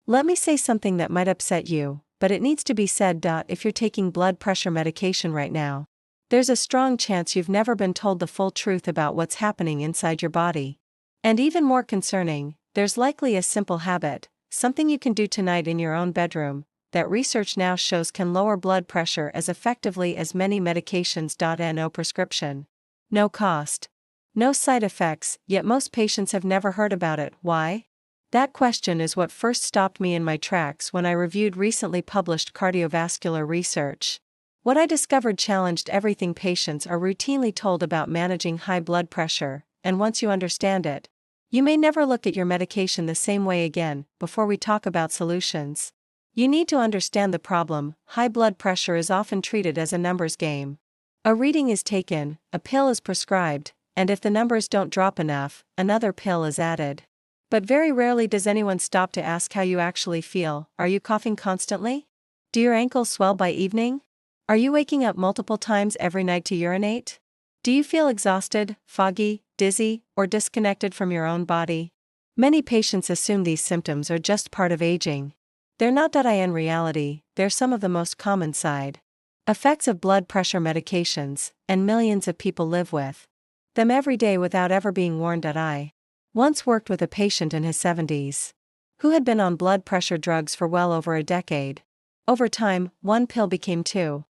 Let me say something that might upset you, but it needs to be said. If you're taking blood pressure medication right now, there's a strong chance you've never been told the full truth about what's happening inside your body. And even more concerning, there's likely a simple habit, something you can do tonight in your own bedroom, that research now shows can lower blood pressure as effectively as many medications. No prescription. No cost. No side effects, yet most patients have never heard about it. Why? That question is what first stopped me in my tracks when I reviewed recently published cardiovascular research. What I discovered challenged everything patients are routinely told about managing high blood pressure, and once you understand it, you may never look at your medication the same way again. Before we talk about solutions, you need to understand the problem. High blood pressure is often treated as a numbers game. A reading is taken, a pill is prescribed, and if the numbers don't drop enough, another pill is added. But very rarely does anyone stop to ask how you actually feel. Are you coughing constantly? Do your ankles swell by evening? Are you waking up multiple times every night to urinate? Do you feel exhausted, foggy, dizzy, or disconnected from your own body? Many patients assume these symptoms are just part of aging. They're not. In reality, they're some of the most common side effects of blood pressure medications, and millions of people live with them every day without ever being warned. I once worked with a patient in his 70s who had been on blood pressure drugs for well over a decade. Over time, one pill became two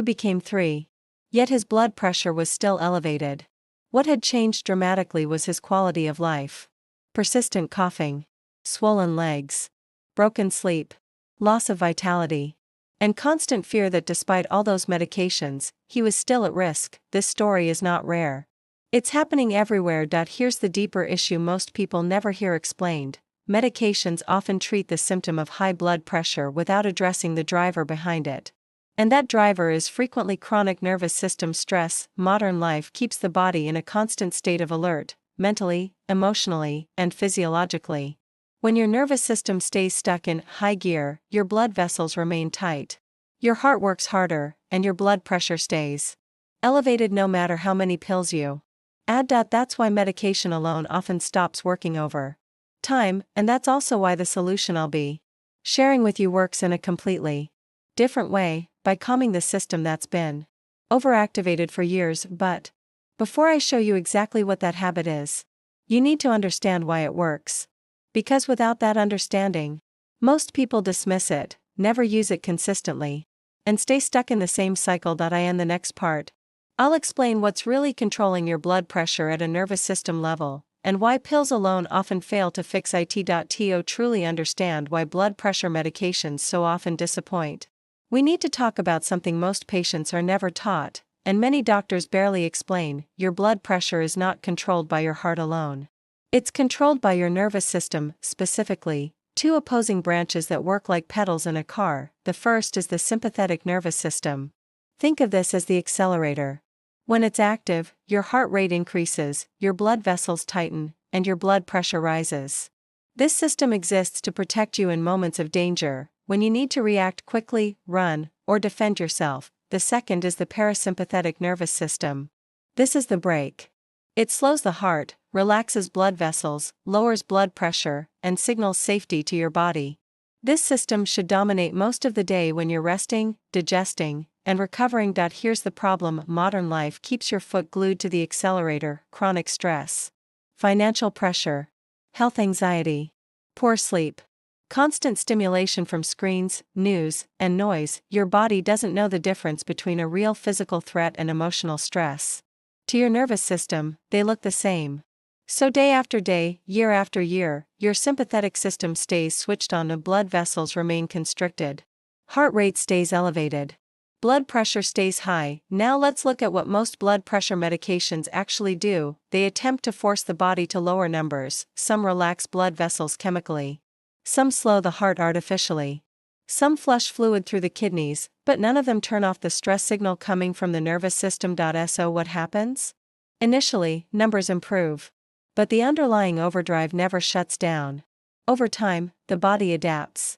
became three. Yet his blood pressure was still elevated. What had changed dramatically was his quality of life. Persistent coughing, swollen legs, broken sleep, loss of vitality, and constant fear that despite all those medications, he was still at risk. This story is not rare. It's happening everywhere. Here's the deeper issue most people never hear explained. Medications often treat the symptom of high blood pressure without addressing the driver behind it. And that driver is frequently chronic nervous system stress. Modern life keeps the body in a constant state of alert, mentally, emotionally, and physiologically. When your nervous system stays stuck in high gear, your blood vessels remain tight. Your heart works harder, and your blood pressure stays elevated no matter how many pills you add. That's why medication alone often stops working over time, and that's also why the solution I'll be sharing with you works in a completely different way, by calming the system that's been overactivated for years. But before I show you exactly what that habit is, you need to understand why it works. Because without that understanding, most people dismiss it, never use it consistently, and stay stuck in the same cycle. In the next part, I'll explain what's really controlling your blood pressure at a nervous system level, and why pills alone often fail to fix it. To truly understand why blood pressure medications so often disappoint, we need to talk about something most patients are never taught, and many doctors barely explain. Your blood pressure is not controlled by your heart alone. It's controlled by your nervous system, specifically, two opposing branches that work like pedals in a car. The first is the sympathetic nervous system. Think of this as the accelerator. When it's active, your heart rate increases, your blood vessels tighten, and your blood pressure rises. This system exists to protect you in moments of danger, when you need to react quickly, run, or defend yourself. The second is the parasympathetic nervous system. This is the brake. It slows the heart, relaxes blood vessels, lowers blood pressure, and signals safety to your body. This system should dominate most of the day when you're resting, digesting, and recovering. Here's the problem: modern life keeps your foot glued to the accelerator. Chronic stress, financial pressure, health anxiety, poor sleep, constant stimulation from screens, news, and noise. Your body doesn't know the difference between a real physical threat and emotional stress. To your nervous system, they look the same. So day after day, year after year, your sympathetic system stays switched on and blood vessels remain constricted. Heart rate stays elevated. Blood pressure stays high. Now let's look at what most blood pressure medications actually do. They attempt to force the body to lower numbers. Some relax blood vessels chemically. Some slow the heart artificially. Some flush fluid through the kidneys, but none of them turn off the stress signal coming from the nervous system. So what happens? Initially, numbers improve. But the underlying overdrive never shuts down. Over time, the body adapts.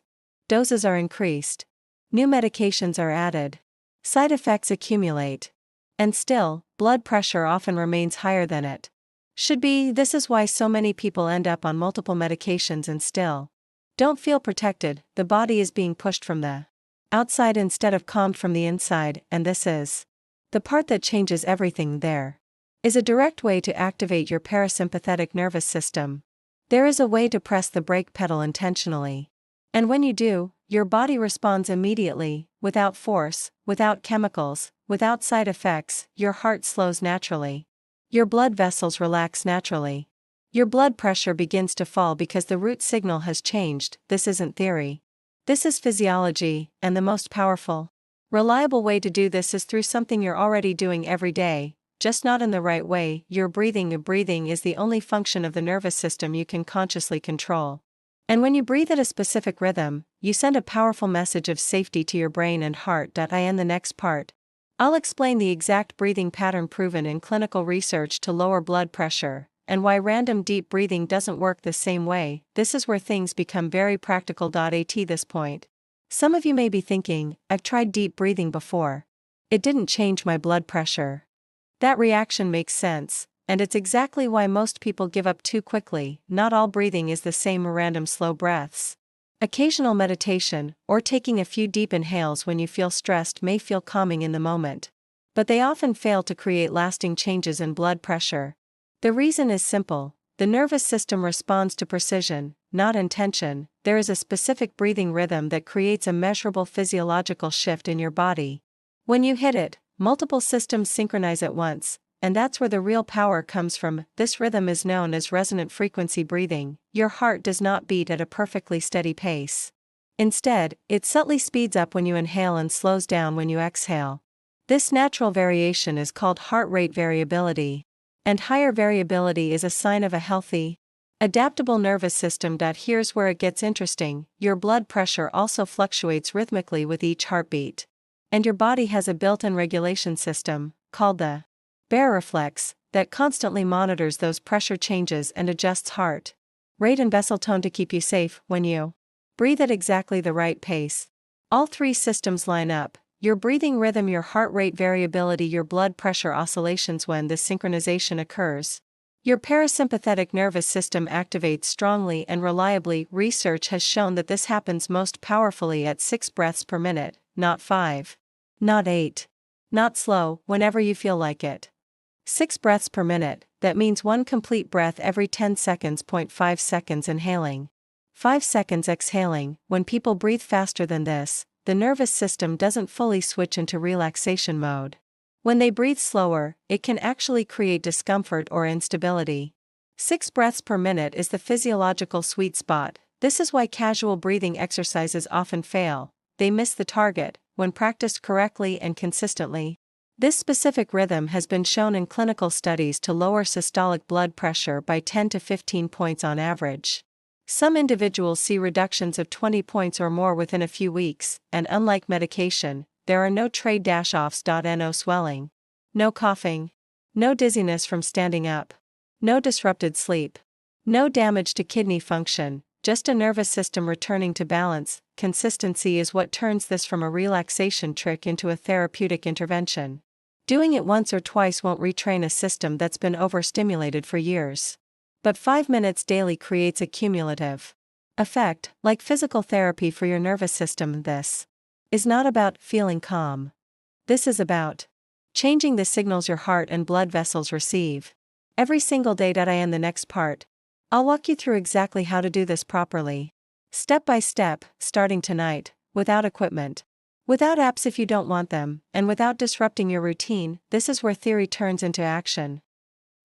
Doses are increased. New medications are added. Side effects accumulate. And still, blood pressure often remains higher than it should be. This is why so many people end up on multiple medications and still Don't feel protected, the body is being pushed from the outside instead of calmed from the inside, and this is the part that changes everything. There is a direct way to activate your parasympathetic nervous system. There is a way to press the brake pedal intentionally. And when you do, your body responds immediately, without force, without chemicals, without side effects. Your heart slows naturally. Your blood vessels relax naturally. Your blood pressure begins to fall because the root signal has changed. This isn't theory. This is physiology, and the most powerful, reliable way to do this is through something you're already doing every day, just not in the right way. Your breathing. Breathing is the only function of the nervous system you can consciously control. And when you breathe at a specific rhythm, you send a powerful message of safety to your brain and heart. In the next part, I'll explain the exact breathing pattern proven in clinical research to lower blood pressure, and why random deep breathing doesn't work the same way. This is where things become very practical. At this point, some of you may be thinking, I've tried deep breathing before. It didn't change my blood pressure. That reaction makes sense, and it's exactly why most people give up too quickly. Not all breathing is the same. Random slow breaths, occasional meditation, or taking a few deep inhales when you feel stressed may feel calming in the moment, but they often fail to create lasting changes in blood pressure. The reason is simple: the nervous system responds to precision, not intention. There is a specific breathing rhythm that creates a measurable physiological shift in your body. When you hit it, multiple systems synchronize at once, and that's where the real power comes from. This rhythm is known as resonant frequency breathing. Your heart does not beat at a perfectly steady pace. Instead, it subtly speeds up when you inhale and slows down when you exhale. This natural variation is called heart rate variability. And higher variability is a sign of a healthy, adaptable nervous system. Here's where it gets interesting: your blood pressure also fluctuates rhythmically with each heartbeat. And your body has a built-in regulation system, called the baroreflex, that constantly monitors those pressure changes and adjusts heart rate and vessel tone to keep you safe when you breathe at exactly the right pace. All three systems line up: your breathing rhythm, your heart rate variability, your blood pressure oscillations. When this synchronization occurs, your parasympathetic nervous system activates strongly and reliably. Research has shown that this happens most powerfully at 6 breaths per minute, not 5, not 8, not slow, whenever you feel like it. 6 breaths per minute, that means 1 complete breath every 10 seconds. 0.5 seconds inhaling, 5 seconds exhaling. When people breathe faster than this, the nervous system doesn't fully switch into relaxation mode. When they breathe slower, it can actually create discomfort or instability. 6 breaths per minute is the physiological sweet spot. This is why casual breathing exercises often fail. They miss the target. When practiced correctly and consistently, this specific rhythm has been shown in clinical studies to lower systolic blood pressure by 10 to 15 points on average. Some individuals see reductions of 20 points or more within a few weeks, and unlike medication, there are no trade-offs. No swelling, no coughing, no dizziness from standing up, no disrupted sleep, no damage to kidney function, just a nervous system returning to balance. Consistency is what turns this from a relaxation trick into a therapeutic intervention. Doing it once or twice won't retrain a system that's been overstimulated for years. But 5 minutes daily creates a cumulative effect, like physical therapy for your nervous system. This is not about feeling calm. This is about changing the signals your heart and blood vessels receive every single day. In the next part, I'll walk you through exactly how to do this properly, step by step, starting tonight, without equipment, without apps if you don't want them, and without disrupting your routine. This is where theory turns into action.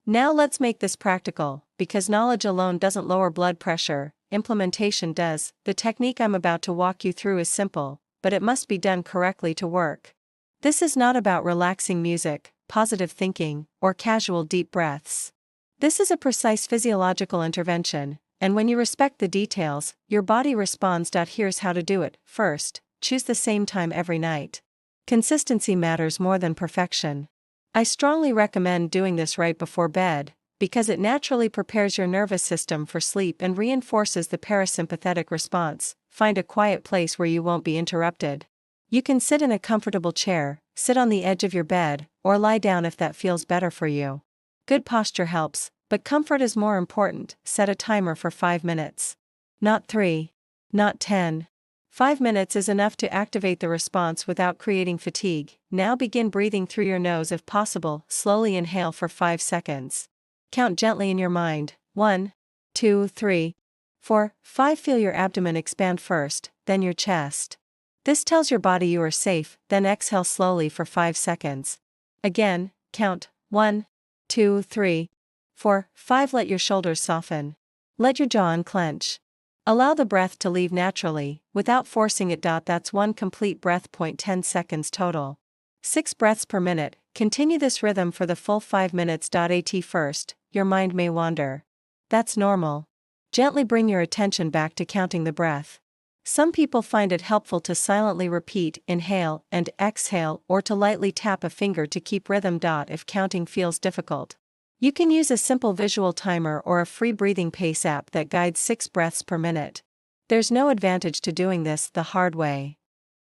Now let's make this practical, because knowledge alone doesn't lower blood pressure, implementation does. The technique I'm about to walk you through is simple, but it must be done correctly to work. This is not about relaxing music, positive thinking, or casual deep breaths. This is a precise physiological intervention, and when you respect the details, your body responds. Here's how to do it. First, choose the same time every night. Consistency matters more than perfection. I strongly recommend doing this right before bed, because it naturally prepares your nervous system for sleep and reinforces the parasympathetic response. Find a quiet place where you won't be interrupted. You can sit in a comfortable chair, sit on the edge of your bed, or lie down if that feels better for you. Good posture helps, but comfort is more important. Set a timer for 5 minutes. Not 3. not 10. 5 minutes is enough to activate the response without creating fatigue. Now begin breathing through your nose if possible. Slowly inhale for 5 seconds. Count gently in your mind. 1, 2, 3, 4, 5. Feel your abdomen expand first, then your chest. This tells your body you are safe. Then exhale slowly for 5 seconds. Again, count 1, 2, 3, 4, 5. Let your shoulders soften. Let your jaw unclench. Allow the breath to leave naturally, without forcing it. That's one complete breath. 10 seconds total. 6 breaths per minute. Continue this rhythm for the full 5 minutes. At first, your mind may wander. That's normal. Gently bring your attention back to counting the breath. Some people find it helpful to silently repeat inhale and exhale, or to lightly tap a finger to keep rhythm. If counting feels difficult, you can use a simple visual timer or a free breathing pace app that guides 6 breaths per minute. There's no advantage to doing this the hard way.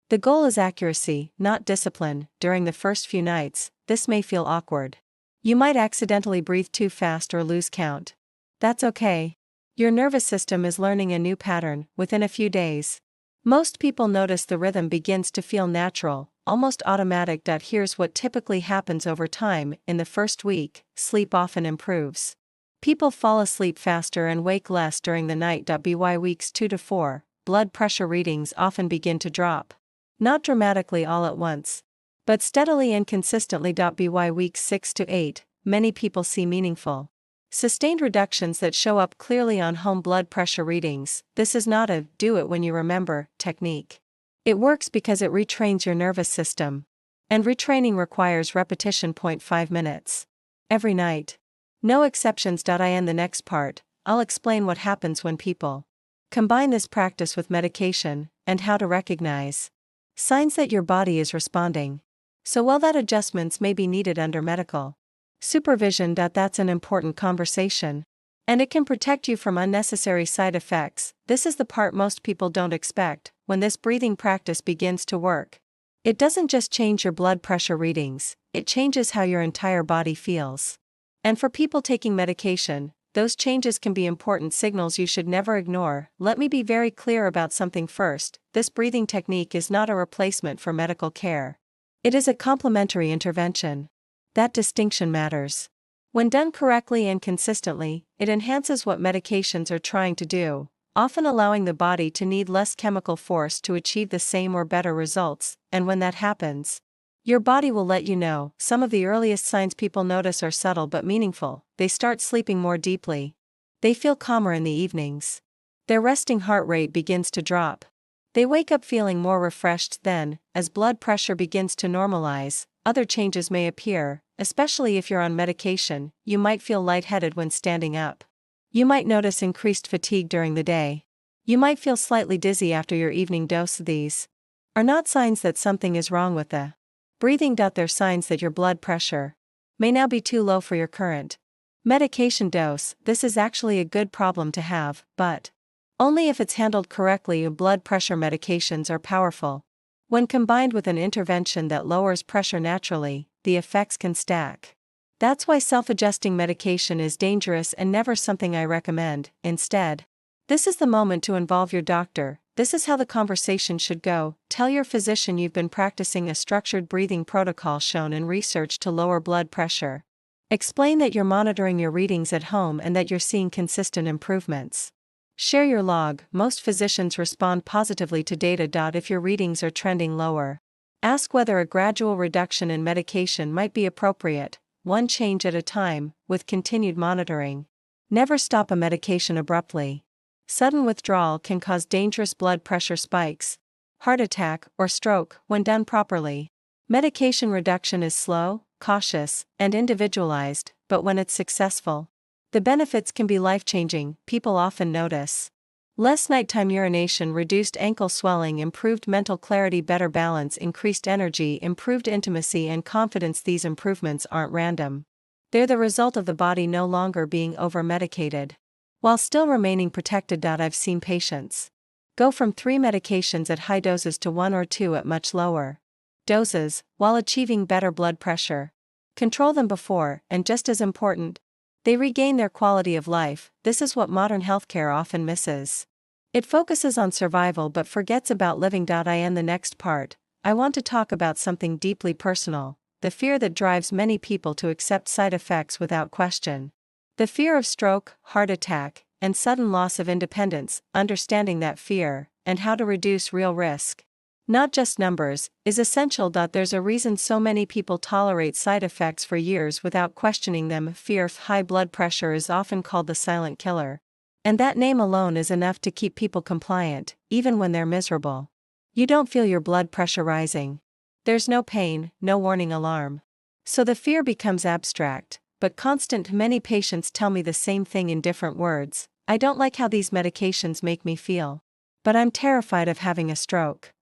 The goal is accuracy, not discipline. During the first few nights, this may feel awkward. You might accidentally breathe too fast or lose count. That's okay. Your nervous system is learning a new pattern. Within a few days, most people notice the rhythm begins to feel natural, almost automatic. Here's what typically happens over time. In the first week, sleep often improves. People fall asleep faster and wake less during the night. By weeks 2 to 4, blood pressure readings often begin to drop. Not dramatically all at once, but steadily and consistently. By weeks 6 to 8, many people see meaningful, sustained reductions that show up clearly on home blood pressure readings. This is not a do it when you remember technique. It works because it retrains your nervous system. And retraining requires repetition. 5 minutes. Every night. No exceptions. In the next part, I'll explain what happens when people combine this practice with medication, and how to recognize signs that your body is responding so well that adjustments may be needed under medical supervision. That's an important conversation. And it can protect you from unnecessary side effects. This is the part most people don't expect. When this breathing practice begins to work, it doesn't just change your blood pressure readings, it changes how your entire body feels. And for people taking medication, those changes can be important signals you should never ignore. Let me be very clear about something first. This breathing technique is not a replacement for medical care. It is a complementary intervention. That distinction matters. When done correctly and consistently, it enhances what medications are trying to do, often allowing the body to need less chemical force to achieve the same or better results. And when that happens, your body will let you know. Some of the earliest signs people notice are subtle but meaningful. They start sleeping more deeply. They feel calmer in the evenings. Their resting heart rate begins to drop. They wake up feeling more refreshed. Then, as blood pressure begins to normalize, other changes may appear, especially if you're on medication. You might feel lightheaded when standing up. You might notice increased fatigue during the day. You might feel slightly dizzy after your evening dose. These are not signs that something is wrong with the breathing. They're signs that your blood pressure may now be too low for your current medication dose. This is actually a good problem to have, but only if it's handled correctly. Blood pressure medications are powerful. When combined with an intervention that lowers pressure naturally, the effects can stack. That's why self-adjusting medication is dangerous and never something I recommend. Instead, this is the moment to involve your doctor. This is how the conversation should go. Tell your physician you've been practicing a structured breathing protocol shown in research to lower blood pressure. Explain that you're monitoring your readings at home and that you're seeing consistent improvements. Share your log. Most physicians respond positively to data. If your readings are trending lower, ask whether a gradual reduction in medication might be appropriate, one change at a time, with continued monitoring. Never stop a medication abruptly. Sudden withdrawal can cause dangerous blood pressure spikes, heart attack, or stroke. When done properly, medication reduction is slow, cautious, and individualized, but when it's successful, the benefits can be life-changing. People often notice less nighttime urination, reduced ankle swelling, improved mental clarity, better balance, increased energy, improved intimacy, and confidence. These improvements aren't random. They're the result of the body no longer being over-medicated, while still remaining protected. I've seen patients go from 3 medications at high doses to 1 or 2 at much lower doses, while achieving better blood pressure control than before, and just as important, they regain their quality of life. This is what modern healthcare often misses. It focuses on survival but forgets about living. In the next part, I want to talk about something deeply personal, the fear that drives many people to accept side effects without question. The fear of stroke, heart attack, and sudden loss of independence, understanding that fear, and how to reduce real risk. Not just numbers, is essential. There's a reason so many people tolerate side effects for years without questioning them. Fear of high blood pressure is often called the silent killer. And that name alone is enough to keep people compliant, even when they're miserable. You don't feel your blood pressure rising. There's no pain, no warning alarm. So the fear becomes abstract, but constant. Many patients tell me the same thing in different words. I don't like how these medications make me feel. But I'm terrified of having a stroke.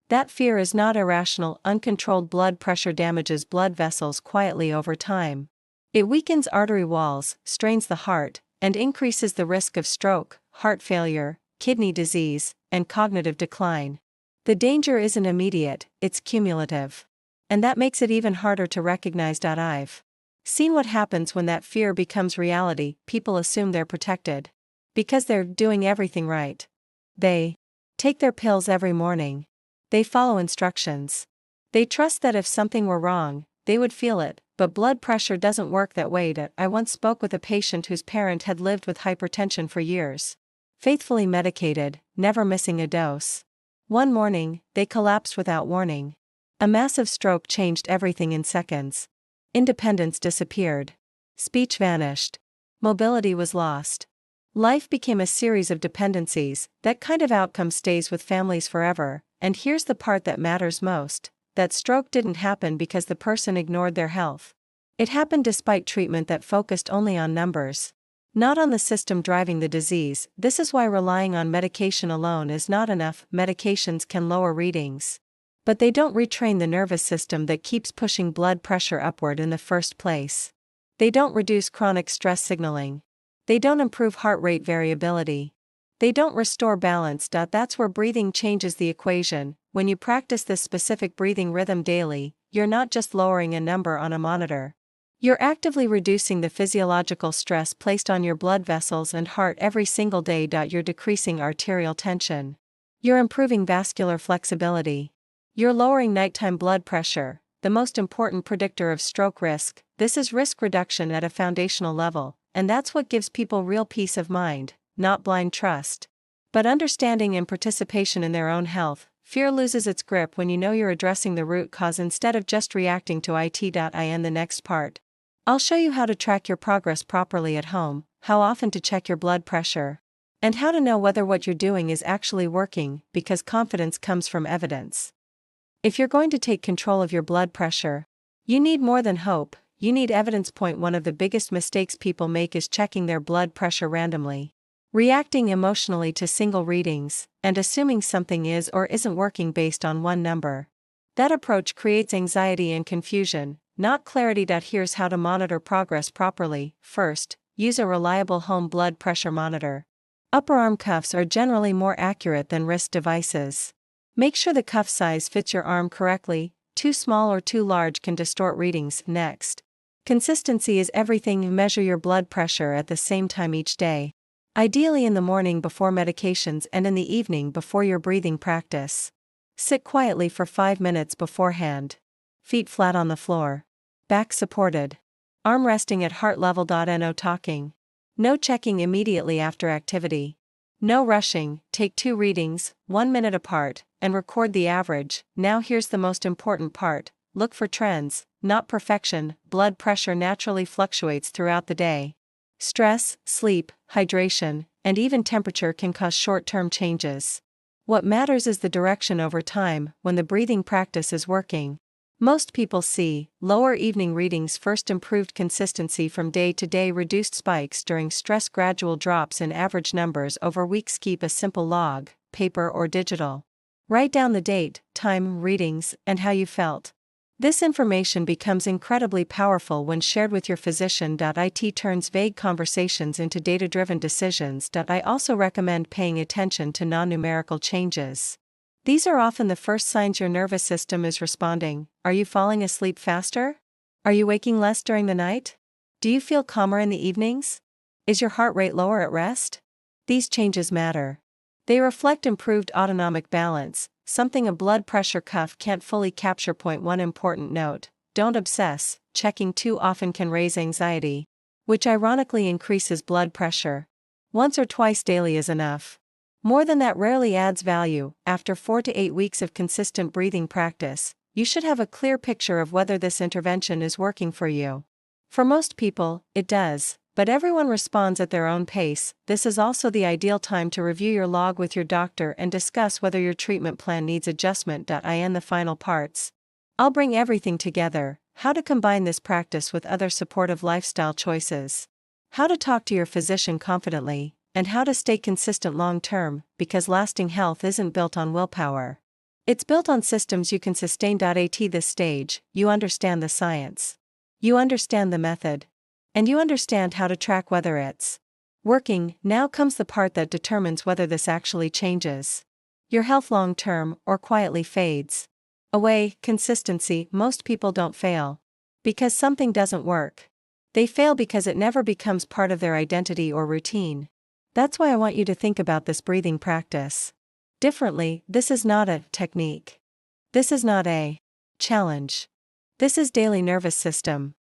That fear is not irrational. Uncontrolled blood pressure damages blood vessels quietly over time. It weakens artery walls, strains the heart, and increases the risk of stroke, heart failure, kidney disease, and cognitive decline. The danger isn't immediate, it's cumulative. And that makes it even harder to recognize. I've seen what happens when that fear becomes reality. People assume they're protected because they're doing everything right. They take their pills every morning. They follow instructions. They trust that if something were wrong, they would feel it, but blood pressure doesn't work that way. I once spoke with a patient whose parent had lived with hypertension for years. Faithfully medicated, never missing a dose. One morning, they collapsed without warning. A massive stroke changed everything in seconds. Independence disappeared. Speech vanished. Mobility was lost. Life became a series of dependencies. That kind of outcome stays with families forever, and here's the part that matters most. That stroke didn't happen because the person ignored their health. It happened despite treatment that focused only on numbers, not on the system driving the disease. This is why relying on medication alone is not enough. Medications can lower readings, but they don't retrain the nervous system that keeps pushing blood pressure upward in the first place. They don't reduce chronic stress signaling. They don't improve heart rate variability. They don't restore balance. That's where breathing changes the equation. When you practice this specific breathing rhythm daily, you're not just lowering a number on a monitor. You're actively reducing the physiological stress placed on your blood vessels and heart every single day. You're decreasing arterial tension. You're improving vascular flexibility. You're lowering nighttime blood pressure, the most important predictor of stroke risk. This is risk reduction at a foundational level, and that's what gives people real peace of mind, not blind trust, but understanding and participation in their own health. Fear loses its grip when you know you're addressing the root cause instead of just reacting to it. In the next part, I'll show you how to track your progress properly at home, how often to check your blood pressure, and how to know whether what you're doing is actually working, because confidence comes from evidence. If you're going to take control of your blood pressure, you need more than hope, you need evidence. Point one of the biggest mistakes people make is checking their blood pressure randomly, reacting emotionally to single readings, and assuming something is or isn't working based on one number. That approach creates anxiety and confusion, not clarity. Here's how to monitor progress properly. First, use a reliable home blood pressure monitor. Upper arm cuffs are generally more accurate than wrist devices. Make sure the cuff size fits your arm correctly. Too small or too large can distort readings. Next, consistency is everything. Measure your blood pressure at the same time each day. Ideally in the morning before medications and in the evening before your breathing practice. Sit quietly for 5 minutes beforehand. Feet flat on the floor. Back supported. Arm resting at heart level. No talking. No checking immediately after activity. No rushing. Take 2 readings, 1 minute apart, and record the average. Now here's the most important part. Look for trends, not perfection. Blood pressure naturally fluctuates throughout the day. Stress, sleep, hydration, and even temperature can cause short-term changes. What matters is the direction over time. When the breathing practice is working, most people see lower evening readings first, improved consistency from day to day, reduced spikes during stress, gradual drops in average numbers over weeks. Keep a simple log, paper or digital. Write down the date, time, readings, and how you felt. This information becomes incredibly powerful when shared with your physician. It turns vague conversations into data-driven decisions. I also recommend paying attention to non-numerical changes. These are often the first signs your nervous system is responding. Are you falling asleep faster? Are you waking less during the night? Do you feel calmer in the evenings? Is your heart rate lower at rest? These changes matter. They reflect improved autonomic balance, something a blood pressure cuff can't fully capture. Point 1 important note: don't obsess, checking too often can raise anxiety, which ironically increases blood pressure. Once or twice daily is enough. More than that rarely adds value. After 4 to 8 weeks of consistent breathing practice, you should have a clear picture of whether this intervention is working for you. For most people, it does, but everyone responds at their own pace. This is also the ideal time to review your log with your doctor and discuss whether your treatment plan needs adjustment. In the final parts, I'll bring everything together: how to combine this practice with other supportive lifestyle choices, how to talk to your physician confidently, and how to stay consistent long-term, because lasting health isn't built on willpower. It's built on systems you can sustain. At this stage, you understand the science. You understand the method. And you understand how to track whether it's working. Now comes the part that determines whether this actually changes your health long-term or quietly fades away. Consistency. Most people don't fail because something doesn't work. They fail because it never becomes part of their identity or routine. That's why I want you to think about this breathing practice differently. This is not a technique. This is not a challenge. This is daily nervous system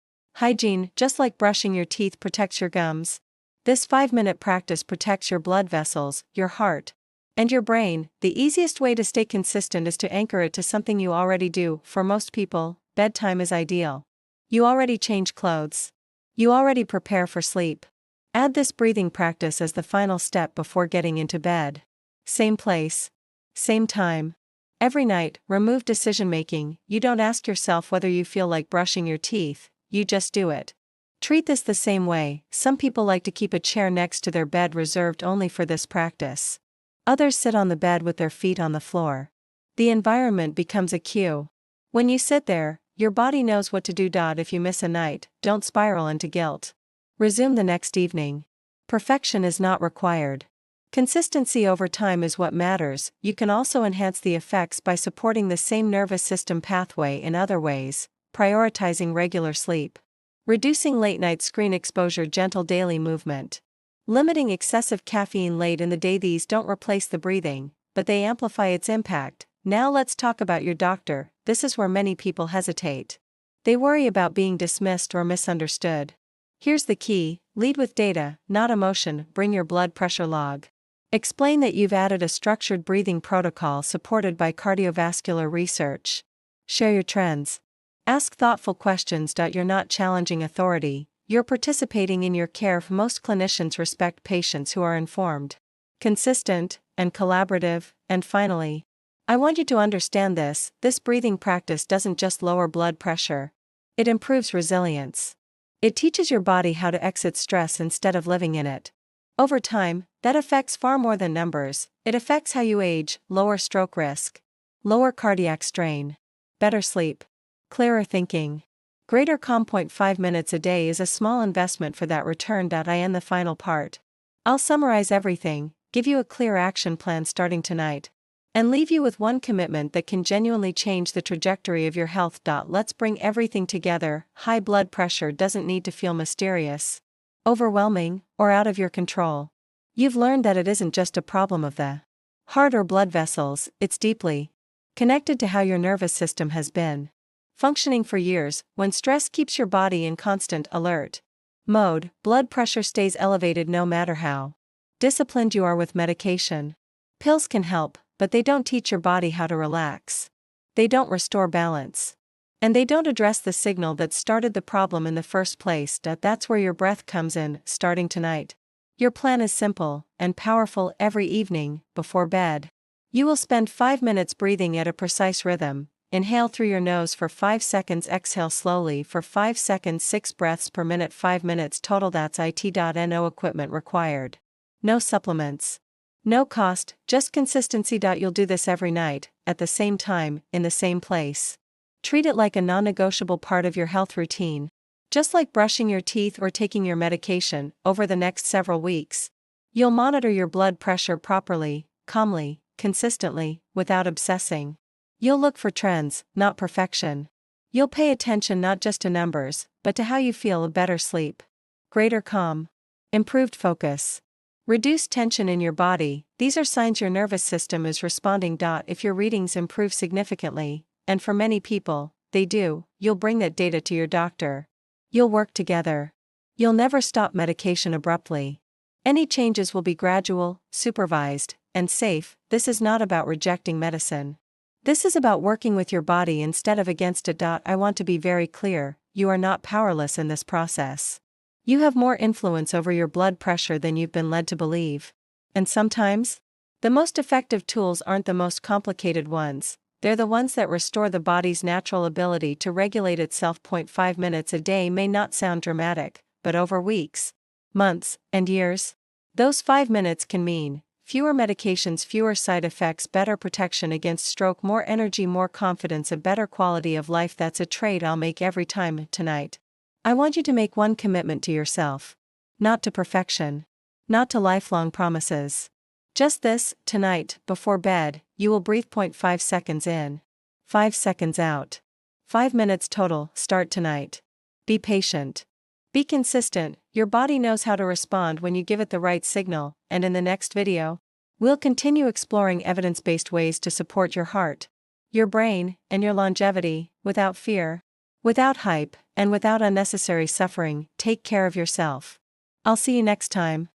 hygiene. Just like brushing your teeth protects your gums, this 5-minute practice protects your blood vessels, your heart, and your brain. The easiest way to stay consistent is to anchor it to something you already do. For most people, bedtime is ideal. You already change clothes. You already prepare for sleep. Add this breathing practice as the final step before getting into bed. Same place. Same time. Every night. Remove decision-making. You don't ask yourself whether you feel like brushing your teeth, you just do it. Treat this the same way. Some people like to keep a chair next to their bed reserved only for this practice. Others sit on the bed with their feet on the floor. The environment becomes a cue. When you sit there, your body knows what to do. If you miss a night, don't spiral into guilt. Resume the next evening. Perfection is not required. Consistency over time is what matters. You can also enhance the effects by supporting the same nervous system pathway in other ways, prioritizing regular sleep, reducing late-night screen exposure, gentle daily movement, limiting excessive caffeine late in the day. These don't replace the breathing, but they amplify its impact. Now let's talk about your doctor. This is where many people hesitate. They worry about being dismissed or misunderstood. Here's the key: lead with data, not emotion. Bring your blood pressure log. Explain that you've added a structured breathing protocol supported by cardiovascular research. Share your trends. Ask thoughtful questions. You're not challenging authority, you're participating in your care. Most clinicians respect patients who are informed, consistent, and collaborative. And finally, I want you to understand this: this breathing practice doesn't just lower blood pressure, it improves resilience. It teaches your body how to exit stress instead of living in it. Over time, that affects far more than numbers. It affects how you age, lower stroke risk, lower cardiac strain, better sleep, clearer thinking, greater calm. 5 minutes a day is a small investment for that return. In the final part, I'll summarize everything, give you a clear action plan starting tonight, and leave you with one commitment that can genuinely change the trajectory of your health. Let's bring everything together. High blood pressure doesn't need to feel mysterious, overwhelming, or out of your control. You've learned that it isn't just a problem of the heart or blood vessels, it's deeply connected to how your nervous system has been functioning for years. When stress keeps your body in constant alert mode, blood pressure stays elevated no matter how disciplined you are with medication. Pills can help, but they don't teach your body how to relax. They don't restore balance. And they don't address the signal that started the problem in the first place. That's where your breath comes in. Starting tonight, your plan is simple and powerful. Every evening, before bed, you will spend 5 minutes breathing at a precise rhythm. Inhale through your nose for 5 seconds, exhale slowly for 5 seconds, 6 breaths per minute, 5 minutes total. That's it. No equipment required. No supplements. No cost, just consistency. You'll do this every night, at the same time, in the same place. Treat it like a non-negotiable part of your health routine. Just like brushing your teeth or taking your medication. Over the next several weeks, you'll monitor your blood pressure properly, calmly, consistently, without obsessing. You'll look for trends, not perfection. You'll pay attention not just to numbers, but to how you feel: a better sleep, greater calm, improved focus, Reduce tension in your body. These are signs your nervous system is responding. If your readings improve significantly, and for many people, they do, you'll bring that data to your doctor. You'll work together. You'll never stop medication abruptly. Any changes will be gradual, supervised, and safe. This is not about rejecting medicine. This is about working with your body instead of against it. I want to be very clear, you are not powerless in this process. You have more influence over your blood pressure than you've been led to believe. And sometimes, the most effective tools aren't the most complicated ones, they're the ones that restore the body's natural ability to regulate itself. 5 minutes a day may not sound dramatic, but over weeks, months, and years, those 5 minutes can mean fewer medications, fewer side effects, better protection against stroke, more energy, more confidence, a better quality of life. That's a trade I'll make every time. Tonight, I want you to make one commitment to yourself. Not to perfection. Not to lifelong promises. Just this: tonight, before bed, you will breathe 0.5 seconds in, 5 seconds out. 5 minutes total. Start tonight. Be patient. Be consistent. Your body knows how to respond when you give it the right signal, and in the next video, we'll continue exploring evidence-based ways to support your heart, your brain, and your longevity, without fear, without hype, and without unnecessary suffering. Take care of yourself. I'll see you next time.